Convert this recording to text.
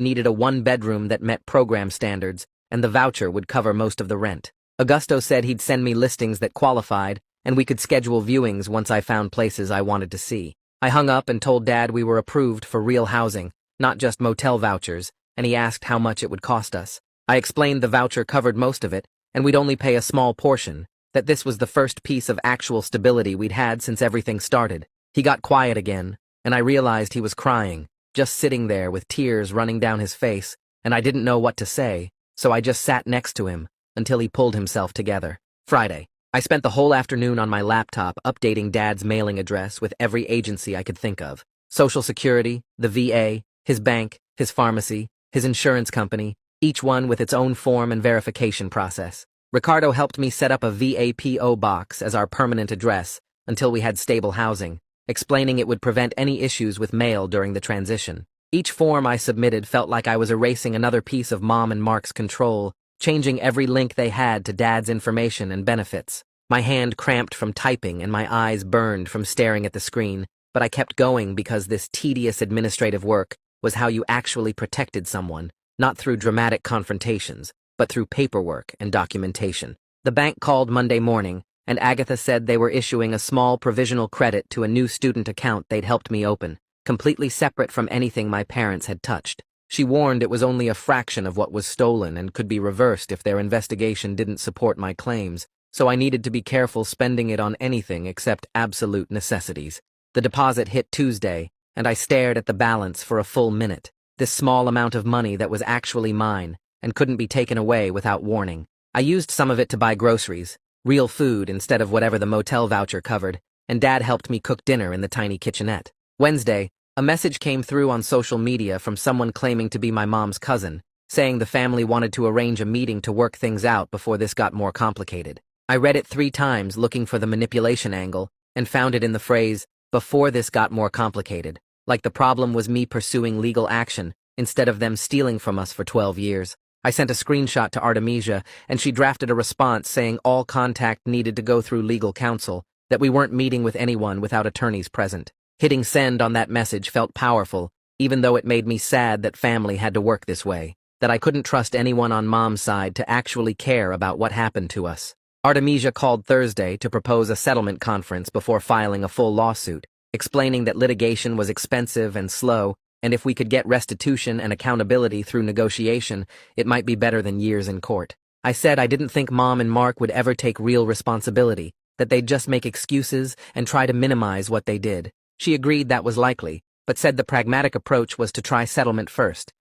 needed a one-bedroom that met program standards, and the voucher would cover most of the rent. Augusto said he'd send me listings that qualified, and we could schedule viewings once I found places I wanted to see. I hung up and told Dad we were approved for real housing, not just motel vouchers, and he asked how much it would cost us. I explained the voucher covered most of it, and we'd only pay a small portion, that this was the first piece of actual stability we'd had since everything started. He got quiet again, and I realized he was crying, just sitting there with tears running down his face, and I didn't know what to say, so I just sat next to him until he pulled himself together. Friday. I spent the whole afternoon on my laptop updating Dad's mailing address with every agency I could think of. Social Security, the VA, his bank, his pharmacy, his insurance company, each one with its own form and verification process. Ricardo helped me set up a VAPO box as our permanent address until we had stable housing, explaining it would prevent any issues with mail during the transition. Each form I submitted felt like I was erasing another piece of Mom and Mark's control, changing every link they had to Dad's information and benefits. My hand cramped from typing and my eyes burned from staring at the screen, but I kept going because this tedious administrative work was how you actually protected someone, not through dramatic confrontations, but through paperwork and documentation. The bank called Monday morning, and Agatha said they were issuing a small provisional credit to a new student account they'd helped me open, completely separate from anything my parents had touched. She warned it was only a fraction of what was stolen and could be reversed if their investigation didn't support my claims, so I needed to be careful spending it on anything except absolute necessities. The deposit hit Tuesday, and I stared at the balance for a full minute. This small amount of money that was actually mine and couldn't be taken away without warning. I used some of it to buy groceries, real food instead of whatever the motel voucher covered, and Dad helped me cook dinner in the tiny kitchenette. Wednesday, a message came through on social media from someone claiming to be my mom's cousin, saying the family wanted to arrange a meeting to work things out before this got more complicated. I read it 3 times looking for the manipulation angle and found it in the phrase, "before this got more complicated," like the problem was me pursuing legal action instead of them stealing from us for 12 years. I sent a screenshot to Artemisia, and she drafted a response saying all contact needed to go through legal counsel, that we weren't meeting with anyone without attorneys present. Hitting send on that message felt powerful, even though it made me sad that family had to work this way, that I couldn't trust anyone on Mom's side to actually care about what happened to us. Artemisia called Thursday to propose a settlement conference before filing a full lawsuit, explaining that litigation was expensive and slow, and if we could get restitution and accountability through negotiation, it might be better than years in court. I said I didn't think Mom and Mark would ever take real responsibility, that they'd just make excuses and try to minimize what they did. She agreed that was likely, but said the pragmatic approach was to try settlement first,